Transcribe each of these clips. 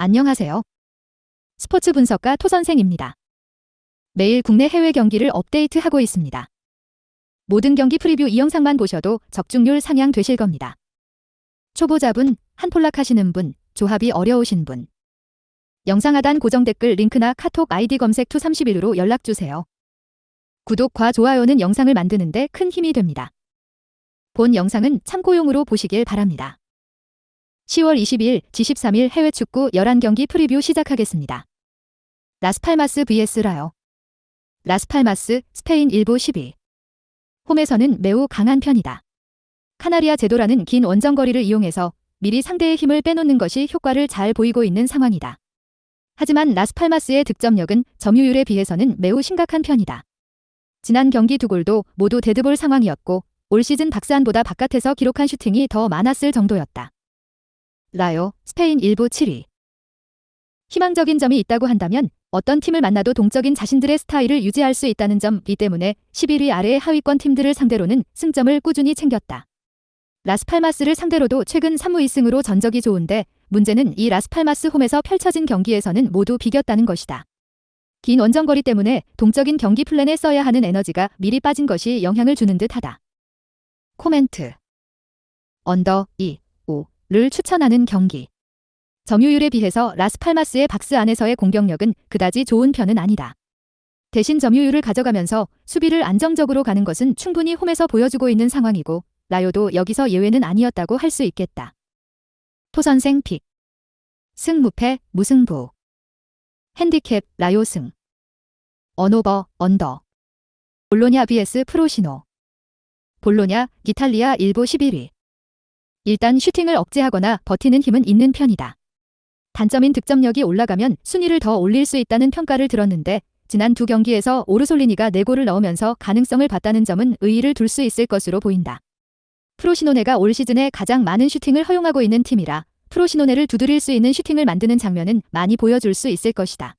안녕하세요. 스포츠 분석가 토선생입니다. 매일 국내 해외 경기를 업데이트하고 있습니다. 모든 경기 프리뷰 이 영상만 보셔도 적중률 상향 되실 겁니다. 초보자분, 한폴락 하시는 분, 조합이 어려우신 분. 영상 하단 고정 댓글 링크나 카톡 아이디 검색 투31으로 연락주세요. 구독과 좋아요는 영상을 만드는데 큰 힘이 됩니다. 본 영상은 참고용으로 보시길 바랍니다. 10월 22일, 23일 해외 축구 11경기 프리뷰 시작하겠습니다. 라스팔마스 vs 라요. 라스팔마스, 스페인 1부 12. 홈에서는 매우 강한 편이다. 카나리아 제도라는 긴 원정거리를 이용해서 미리 상대의 힘을 빼놓는 것이 효과를 잘 보이고 있는 상황이다. 하지만 라스팔마스의 득점력은 점유율에 비해서는 매우 심각한 편이다. 지난 경기 2골도 모두 데드볼 상황이었고 올 시즌 박스안보다 바깥에서 기록한 슈팅이 더 많았을 정도였다. 라요, 스페인 1부 7위. 희망적인 점이 있다고 한다면 어떤 팀을 만나도 동적인 자신들의 스타일을 유지할 수 있다는 점, 이 때문에 11위 아래의 하위권 팀들을 상대로는 승점을 꾸준히 챙겼다. 라스팔마스를 상대로도 최근 3무 2승으로 전적이 좋은데 문제는 이 라스팔마스 홈에서 펼쳐진 경기에서는 모두 비겼다는 것이다. 긴 원정거리 때문에 동적인 경기 플랜에 써야 하는 에너지가 미리 빠진 것이 영향을 주는 듯하다. 코멘트. 언더 2, 5를 추천하는 경기. 점유율에 비해서 라스팔마스의 박스 안에서의 공격력은 그다지 좋은 편은 아니다. 대신 점유율을 가져가면서 수비를 안정적으로 가는 것은 충분히 홈에서 보여주고 있는 상황이고 라요도 여기서 예외는 아니었다고 할 수 있겠다. 토선생 픽. 승무패, 무승부. 핸디캡, 라요 승. 언오버, 언더. 볼로냐 vs 프로시노. 볼로냐, 이탈리아 1부 11위. 일단 슈팅을 억제하거나 버티는 힘은 있는 편이다. 단점인 득점력이 올라가면 순위를 더 올릴 수 있다는 평가를 들었는데 지난 두 경기에서 오르솔리니가 4골을 넣으면서 가능성을 봤다는 점은 의의를 둘 수 있을 것으로 보인다. 프로시노네가 올 시즌에 가장 많은 슈팅을 허용하고 있는 팀이라 프로시노네를 두드릴 수 있는 슈팅을 만드는 장면은 많이 보여줄 수 있을 것이다.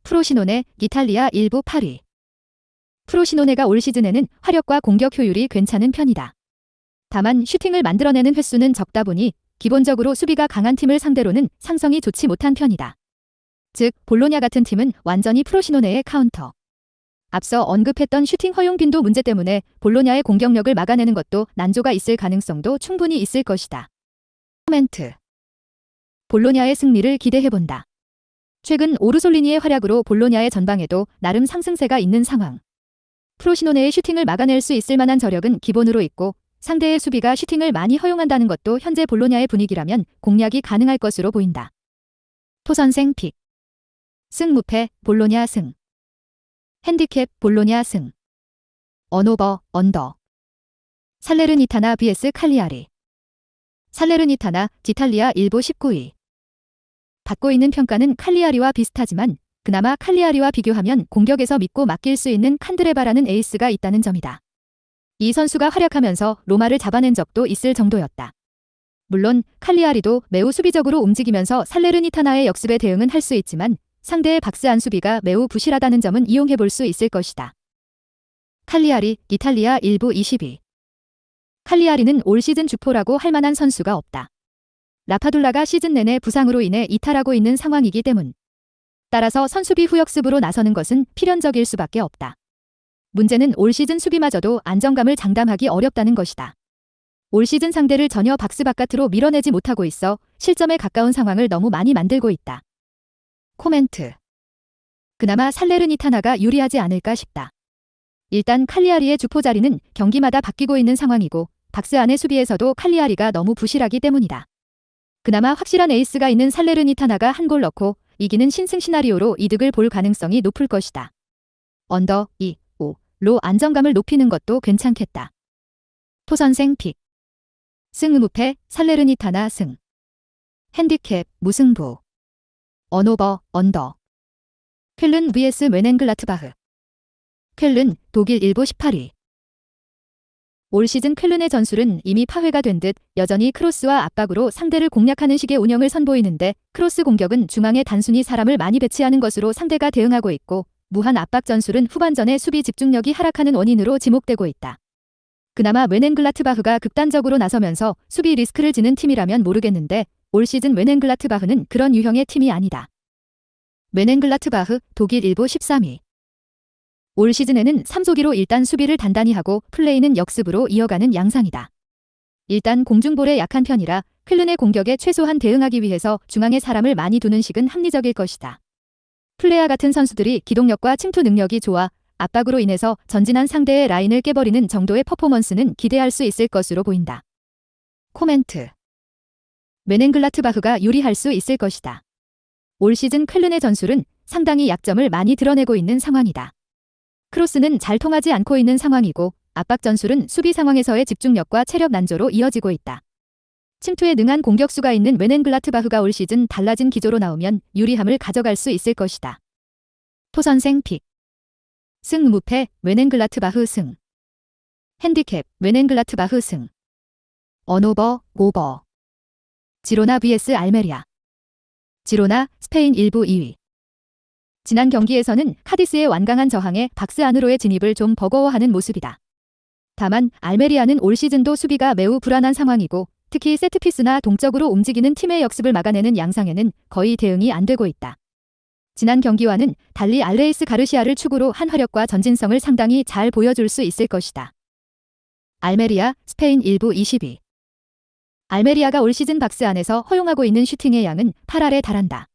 프로시노네, 이탈리아 1부 8위. 프로시노네가 올 시즌에는 화력과 공격 효율이 괜찮은 편이다. 다만 슈팅을 만들어내는 횟수는 적다 보니 기본적으로 수비가 강한 팀을 상대로는 상성이 좋지 못한 편이다. 즉, 볼로냐 같은 팀은 완전히 프로시노네의 카운터. 앞서 언급했던 슈팅 허용 빈도 문제 때문에 볼로냐의 공격력을 막아내는 것도 난조가 있을 가능성도 충분히 있을 것이다. 코멘트. 볼로냐의 승리를 기대해본다. 최근 오르솔리니의 활약으로 볼로냐의 전방에도 나름 상승세가 있는 상황. 프로시노네의 슈팅을 막아낼 수 있을 만한 저력은 기본으로 있고 상대의 수비가 슈팅을 많이 허용한다는 것도 현재 볼로냐의 분위기라면 공략이 가능할 것으로 보인다. 토선생 픽. 승무패, 볼로냐 승. 핸디캡, 볼로냐 승. 언오버, 언더. 살레르니타나 vs 칼리아리. 살레르니타나, 이탈리아 1부 19위. 받고 있는 평가는 칼리아리와 비슷하지만 그나마 칼리아리와 비교하면 공격에서 믿고 맡길 수 있는 칸드레바라는 에이스가 있다는 점이다. 이 선수가 활약하면서 로마를 잡아낸 적도 있을 정도였다. 물론 칼리아리도 매우 수비적으로 움직이면서 살레르니타나의 역습에 대응은 할 수 있지만 상대의 박스 안 수비가 매우 부실하다는 점은 이용해 볼 수 있을 것이다. 칼리아리, 이탈리아 1부 20위. 칼리아리는 올 시즌 주포라고 할 만한 선수가 없다. 라파둘라가 시즌 내내 부상으로 인해 이탈하고 있는 상황이기 때문. 따라서 선수비 후역습으로 나서는 것은 필연적일 수밖에 없다. 문제는 올 시즌 수비마저도 안정감을 장담하기 어렵다는 것이다. 올 시즌 상대를 전혀 박스 바깥으로 밀어내지 못하고 있어 실점에 가까운 상황을 너무 많이 만들고 있다. 코멘트. 그나마 살레르니타나가 유리하지 않을까 싶다. 일단 칼리아리의 주포 자리는 경기마다 바뀌고 있는 상황이고 박스 안의 수비에서도 칼리아리가 너무 부실하기 때문이다. 그나마 확실한 에이스가 있는 살레르니타나가 한 골 넣고 이기는 신승 시나리오로 이득을 볼 가능성이 높을 것이다. 언더 2, 5로 안정감을 높이는 것도 괜찮겠다. 토선생 픽. 승무패, 살레르니타나 승. 핸디캡, 무승부. 언오버, 언더. 쾰른 vs 뛻헨글라트바흐. 쾰른, 독일 1부 18위. 올 시즌 쾰른의 전술은 이미 파회가 된 듯 여전히 크로스와 압박으로 상대를 공략하는 식의 운영을 선보이는데 크로스 공격은 중앙에 단순히 사람을 많이 배치하는 것으로 상대가 대응하고 있고 무한 압박 전술은 후반전에 수비 집중력이 하락하는 원인으로 지목되고 있다. 그나마 뛻헨글라트바흐가 극단적으로 나서면서 수비 리스크를 지는 팀이라면 모르겠는데 올 시즌 멘헨글라트바흐는 그런 유형의 팀이 아니다. 멘헨글라트바흐 독일 1부 13위. 올 시즌에는 3소기로 일단 수비를 단단히 하고 플레이는 역습으로 이어가는 양상이다. 일단 공중볼에 약한 편이라 클른의 공격에 최소한 대응하기 위해서 중앙에 사람을 많이 두는 식은 합리적일 것이다. 플레이와 같은 선수들이 기동력과 침투 능력이 좋아 압박으로 인해서 전진한 상대의 라인을 깨버리는 정도의 퍼포먼스는 기대할 수 있을 것으로 보인다. 코멘트. 멘헨글라트바흐가 유리할 수 있을 것이다. 올 시즌 쾰른의 전술은 상당히 약점을 많이 드러내고 있는 상황이다. 크로스는 잘 통하지 않고 있는 상황이고 압박 전술은 수비 상황에서의 집중력과 체력 난조로 이어지고 있다. 침투에 능한 공격수가 있는 멘헨글라트바흐가 올 시즌 달라진 기조로 나오면 유리함을 가져갈 수 있을 것이다. 토선생 픽. 승 무패 멘헨글라트바흐 승. 핸디캡 멘헨글라트바흐 승. 언오버 오버. 지로나 vs 알메리아. 지로나 스페인 1부 2위. 지난 경기에서는 카디스의 완강한 저항에 박스 안으로의 진입을 좀 버거워하는 모습이다. 다만 알메리아는 올 시즌도 수비가 매우 불안한 상황이고 특히 세트피스나 동적으로 움직이는 팀의 역습을 막아내는 양상에는 거의 대응이 안 되고 있다. 지난 경기와는 달리 알레이스 가르시아를 축으로 한 화력과 전진성을 상당히 잘 보여줄 수 있을 것이다. 알메리아 스페인 1부 20위. 알메리아가 올 시즌 박스 안에서 허용하고 있는 슈팅의 양은 8할에 달한다.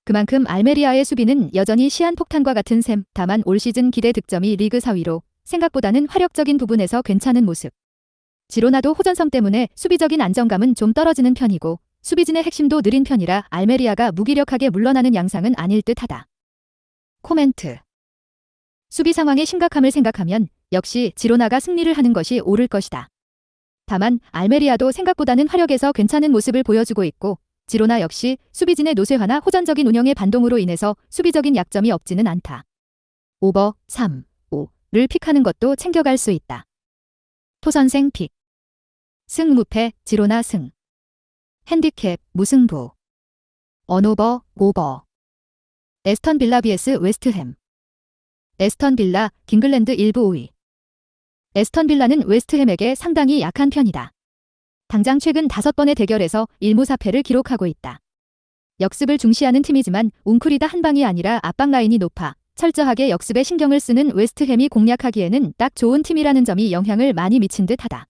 그만큼 알메리아의 수비는 여전히 시한폭탄과 같은 셈. 다만 올 시즌 기대 득점이 리그 4위로 생각보다는 화력적인 부분에서 괜찮은 모습. 지로나도 호전성 때문에 수비적인 안정감은 좀 떨어지는 편이고 수비진의 핵심도 느린 편이라 알메리아가 무기력하게 물러나는 양상은 아닐 듯하다. 코멘트. 수비 상황의 심각함을 생각하면 역시 지로나가 승리를 하는 것이 옳을 것이다. 다만 알메리아도 생각보다는 화력에서 괜찮은 모습을 보여주고 있고 지로나 역시 수비진의 노쇠화나 호전적인 운영의 반동으로 인해서 수비적인 약점이 없지는 않다. 오버 3, 5를 픽하는 것도 챙겨갈 수 있다. 토선생 픽. 승 무패 지로나 승. 핸디캡 무승부. 언오버 오버. 에스턴 빌라 vs 웨스트햄. 에스턴 빌라 잉글랜드 1부 5위. 에스턴 빌라는 웨스트햄에게 상당히 약한 편이다. 당장 최근 5번의 대결에서 1무 4패를 기록하고 있다. 역습을 중시하는 팀이지만 웅크리다 한 방이 아니라 압박 라인이 높아 철저하게 역습에 신경을 쓰는 웨스트햄이 공략하기에는 딱 좋은 팀이라는 점이 영향을 많이 미친 듯하다.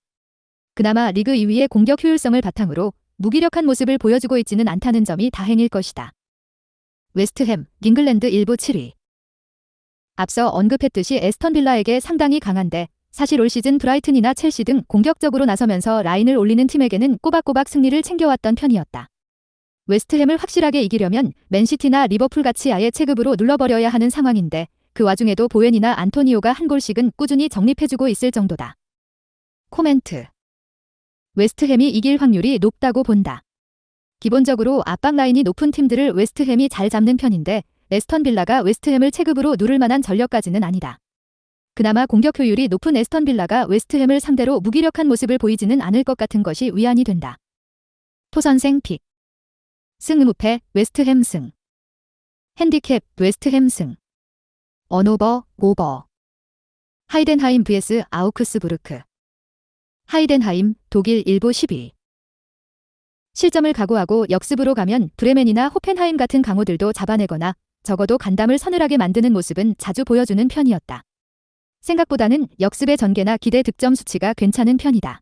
그나마 리그 2위의 공격 효율성을 바탕으로 무기력한 모습을 보여주고 있지는 않다는 점이 다행일 것이다. 웨스트햄 잉글랜드 1부 7위. 앞서 언급했듯이 에스턴 빌라에게 상당히 강한데 사실 올 시즌 브라이튼이나 첼시 등 공격적으로 나서면서 라인을 올리는 팀에게는 꼬박꼬박 승리를 챙겨왔던 편이었다. 웨스트햄을 확실하게 이기려면 맨시티나 리버풀같이 아예 체급으로 눌러버려야 하는 상황인데 그 와중에도 보웬이나 안토니오가 한 골씩은 꾸준히 적립해주고 있을 정도다. 코멘트. 웨스트햄이 이길 확률이 높다고 본다. 기본적으로 압박 라인이 높은 팀들을 웨스트햄이 잘 잡는 편인데 에스턴 빌라가 웨스트햄을 체급으로 누를 만한 전력까지는 아니다. 그나마 공격 효율이 높은 에스턴 빌라가 웨스트햄을 상대로 무기력한 모습을 보이지는 않을 것 같은 것이 위안이 된다. 토선생 픽. 승 무패 웨스트햄 승. 핸디캡 웨스트햄 승. 언오버 오버. 하이덴하임 vs 아우크스부르크. 하이덴하임 독일 1부 12위. 실점을 각오하고 역습으로 가면 브레멘이나 호펜하임 같은 강호들도 잡아내거나 적어도 간담을 서늘하게 만드는 모습은 자주 보여주는 편이었다. 생각보다는 역습의 전개나 기대 득점 수치가 괜찮은 편이다.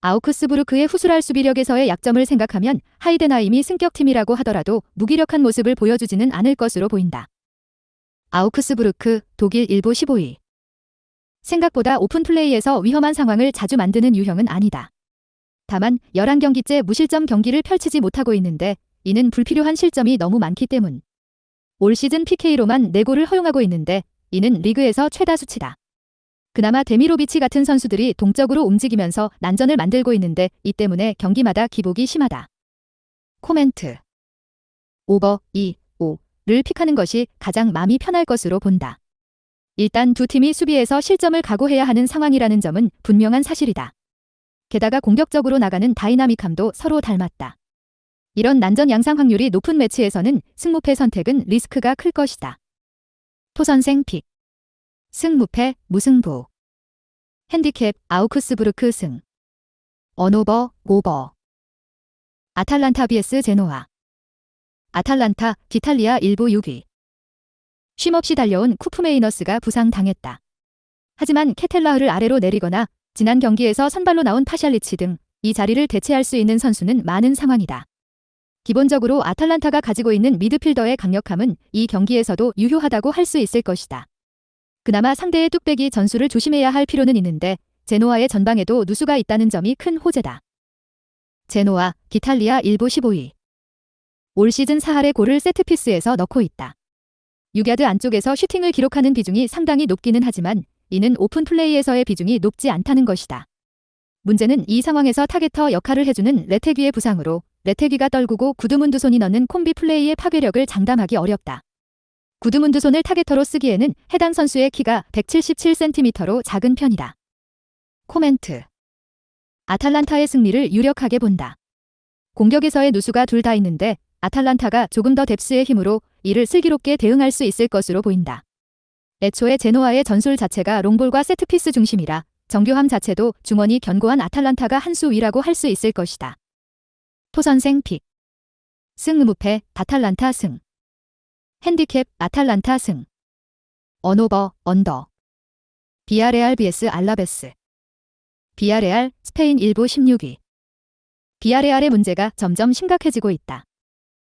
아우크스부르크의 후술할 수비력에서의 약점을 생각하면 하이덴하임이 승격팀이라고 하더라도 무기력한 모습을 보여주지는 않을 것으로 보인다. 아우크스부르크 독일 1부 15위. 생각보다 오픈플레이에서 위험한 상황을 자주 만드는 유형은 아니다. 다만 11경기째 무실점 경기를 펼치지 못하고 있는데 이는 불필요한 실점이 너무 많기 때문. 올 시즌 PK로만 4골을 허용하고 있는데 이는 리그에서 최다 수치다. 그나마 데미로비치 같은 선수들이 동적으로 움직이면서 난전을 만들고 있는데 이 때문에 경기마다 기복이 심하다. 코멘트. 오버 2, 5를 픽하는 것이 가장 마음이 편할 것으로 본다. 일단 두 팀이 수비에서 실점을 각오해야 하는 상황이라는 점은 분명한 사실이다. 게다가 공격적으로 나가는 다이나믹함도 서로 닮았다. 이런 난전 양상 확률이 높은 매치에서는 승무패 선택은 리스크가 클 것이다. 토선생 픽. 승무패 무승부. 핸디캡 아우크스부르크 승. 언오버 오버. 아탈란타 vs 제노아. 아탈란타, 기탈리아 1부 6위. 쉼없이 달려온 쿠프메이너스가 부상당했다. 하지만 케텔라흐를 아래로 내리거나 지난 경기에서 선발로 나온 파샬리치 등 이 자리를 대체할 수 있는 선수는 많은 상황이다. 기본적으로 아탈란타가 가지고 있는 미드필더의 강력함은 이 경기에서도 유효하다고 할 수 있을 것이다. 그나마 상대의 뚝배기 전술을 조심해야 할 필요는 있는데 제노아의 전방에도 누수가 있다는 점이 큰 호재다. 제노아, 기탈리아 1부 15위. 올 시즌 4할의 골을 세트피스에서 넣고 있다. 6야드 안쪽에서 슈팅을 기록하는 비중이 상당히 높기는 하지만 이는 오픈 플레이에서의 비중이 높지 않다는 것이다. 문제는 이 상황에서 타겟터 역할을 해주는 레테귀의 부상으로 레테귀가 떨구고 구드문두손이 넣는 콤비 플레이의 파괴력을 장담하기 어렵다. 구드문두손을 타겟터로 쓰기에는 해당 선수의 키가 177cm로 작은 편이다. 코멘트. 아탈란타의 승리를 유력하게 본다. 공격에서의 누수가 둘 다 있는데 아탈란타가 조금 더 뎁스의 힘으로 이를 슬기롭게 대응할 수 있을 것으로 보인다. 애초에 제노아의 전술 자체가 롱볼과 세트피스 중심이라 정교함 자체도 중원이 견고한 아탈란타가 한 수 위라고 할 수 있을 것이다. 토선생 픽. 승 무패 아탈란타 승. 핸디캡 아탈란타 승. 언오버 언더. 비아레알 vs 알라베스. 비아레알 스페인 1부 16위. 비아레알의 문제가 점점 심각해지고 있다.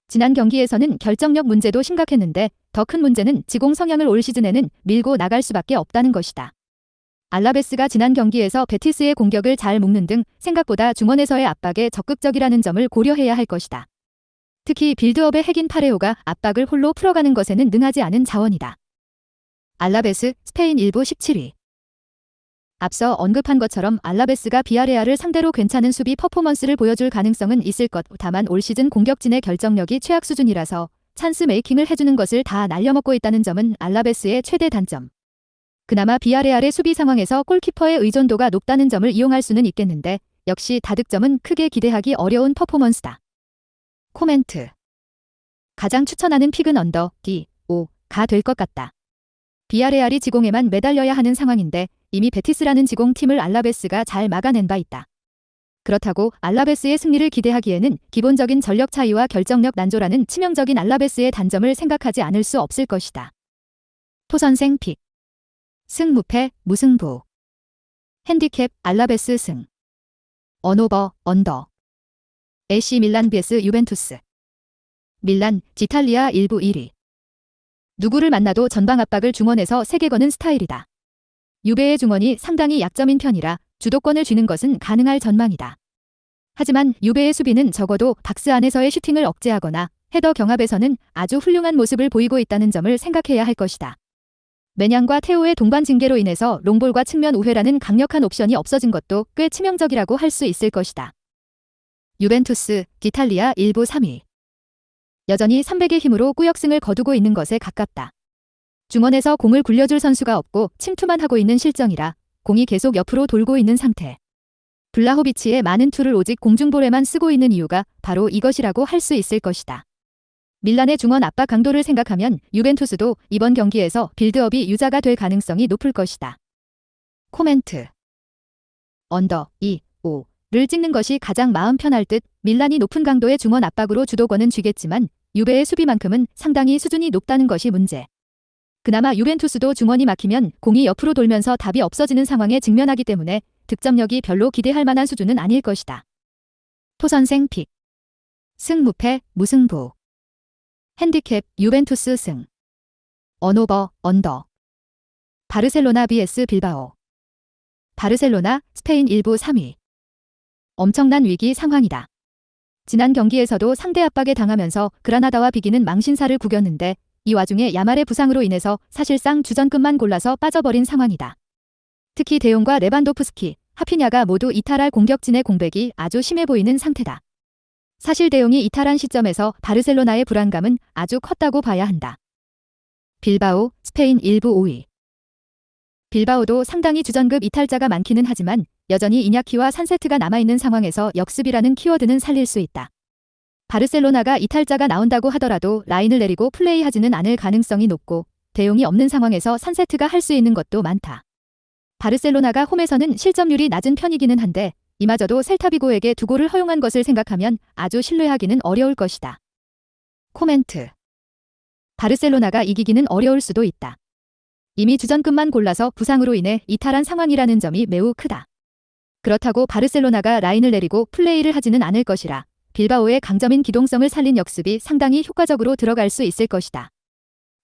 지난 경기에서는 결정력 문제도 심각했는데 더 큰 문제는 지공 성향을 올 시즌에는 밀고 나갈 수밖에 없다는 것이다. 알라베스가 지난 경기에서 베티스의 공격을 잘 묶는 등 생각보다 중원에서의 압박에 적극적이라는 점을 고려해야 할 것이다. 특히 빌드업의 핵인 파레오가 압박을 홀로 풀어가는 것에는 능하지 않은 자원이다. 알라베스 스페인 1부 17위. 앞서 언급한 것처럼 알라베스가 비아레알을 상대로 괜찮은 수비 퍼포먼스를 보여줄 가능성은 있을 것. 다만 올 시즌 공격진의 결정력이 최악 수준이라서 찬스 메이킹을 해주는 것을 다 날려먹고 있다는 점은 알라베스의 최대 단점. 그나마 비아레알의 수비 상황에서 골키퍼의 의존도가 높다는 점을 이용할 수는 있겠는데 역시 다득점은 크게 기대하기 어려운 퍼포먼스다. 코멘트. 가장 추천하는 픽은 언더 D5가 될 것 같다. 비아레알이 지공에만 매달려야 하는 상황인데 이미 베티스라는 지공팀을 알라베스가 잘 막아낸 바 있다. 그렇다고 알라베스의 승리를 기대하기에는 기본적인 전력 차이와 결정력 난조라는 치명적인 알라베스의 단점을 생각하지 않을 수 없을 것이다. 토선생 픽. 승 무패 무승부. 핸디캡 알라베스 승. 언오버 언더. AC 밀란 vs 유벤투스. 밀란, 지탈리아 1부 1위. 누구를 만나도 전방 압박을 중원에서 세게 거는 스타일이다. 유베의 중원이 상당히 약점인 편이라 주도권을 쥐는 것은 가능할 전망이다. 하지만 유베의 수비는 적어도 박스 안에서의 슈팅을 억제하거나 헤더 경합에서는 아주 훌륭한 모습을 보이고 있다는 점을 생각해야 할 것이다. 메냥과 테오의 동반 징계로 인해서 롱볼과 측면 우회라는 강력한 옵션이 없어진 것도 꽤 치명적이라고 할 수 있을 것이다. 유벤투스, 기탈리아 1부 3위. 여전히 300의 힘으로 꾸역승을 거두고 있는 것에 가깝다. 중원에서 공을 굴려줄 선수가 없고 침투만 하고 있는 실정이라 공이 계속 옆으로 돌고 있는 상태. 블라호비치의 많은 툴을 오직 공중볼에만 쓰고 있는 이유가 바로 이것이라고 할 수 있을 것이다. 밀란의 중원 압박 강도를 생각하면 유벤투스도 이번 경기에서 빌드업이 유자가 될 가능성이 높을 것이다. 코멘트. 언더 2-5를 찍는 것이 가장 마음 편할 듯 밀란이 높은 강도의 중원 압박으로 주도권은 쥐겠지만 유베의 수비만큼은 상당히 수준이 높다는 것이 문제. 그나마 유벤투스도 중원이 막히면 공이 옆으로 돌면서 답이 없어지는 상황에 직면하기 때문에 득점력이 별로 기대할 만한 수준은 아닐 것이다. 토선생 픽. 승 무패 무승부. 핸디캡 유벤투스 승. 언오버 언더. 바르셀로나 vs 빌바오. 바르셀로나 스페인 1부 3위. 엄청난 위기 상황이다. 지난 경기에서도 상대 압박에 당하면서 그라나다와 비기는 망신사를 구겼는데 이 와중에 야말의 부상으로 인해서 사실상 주전급만 골라서 빠져버린 상황이다. 특히 데용과 레반도프스키, 하피냐가 모두 이탈할 공격진의 공백이 아주 심해 보이는 상태다. 사실 데용이 이탈한 시점에서 바르셀로나의 불안감은 아주 컸다고 봐야 한다. 빌바오, 스페인 1부 5위. 빌바오도 상당히 주전급 이탈자가 많기는 하지만 여전히 이냐키와 산세트가 남아있는 상황에서 역습이라는 키워드는 살릴 수 있다. 바르셀로나가 이탈자가 나온다고 하더라도 라인을 내리고 플레이하지는 않을 가능성이 높고 데용이 없는 상황에서 산세트가 할 수 있는 것도 많다. 바르셀로나가 홈에서는 실점률이 낮은 편이기는 한데 이마저도 셀타비고에게 두 골을 허용한 것을 생각하면 아주 신뢰하기는 어려울 것이다. 코멘트. 바르셀로나가 이기기는 어려울 수도 있다. 이미 주전급만 골라서 부상으로 인해 이탈한 상황이라는 점이 매우 크다. 그렇다고 바르셀로나가 라인을 내리고 플레이를 하지는 않을 것이라 빌바오의 강점인 기동성을 살린 역습이 상당히 효과적으로 들어갈 수 있을 것이다.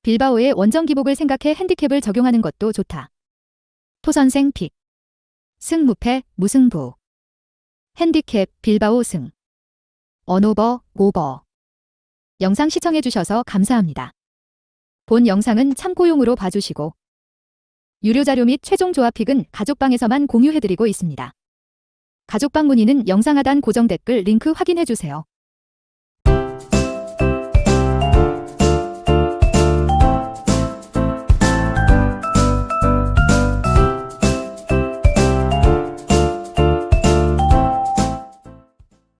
빌바오의 원정 기복을 생각해 핸디캡을 적용하는 것도 좋다. 토선생 픽. 승무패, 무승부. 핸디캡, 빌바오 승. 언오버, 오버. 영상 시청해주셔서 감사합니다. 본 영상은 참고용으로 봐주시고 유료 자료 및 최종 조합픽은 가족방에서만 공유해드리고 있습니다. 가족방 문의는 영상 하단 고정 댓글 링크 확인해주세요.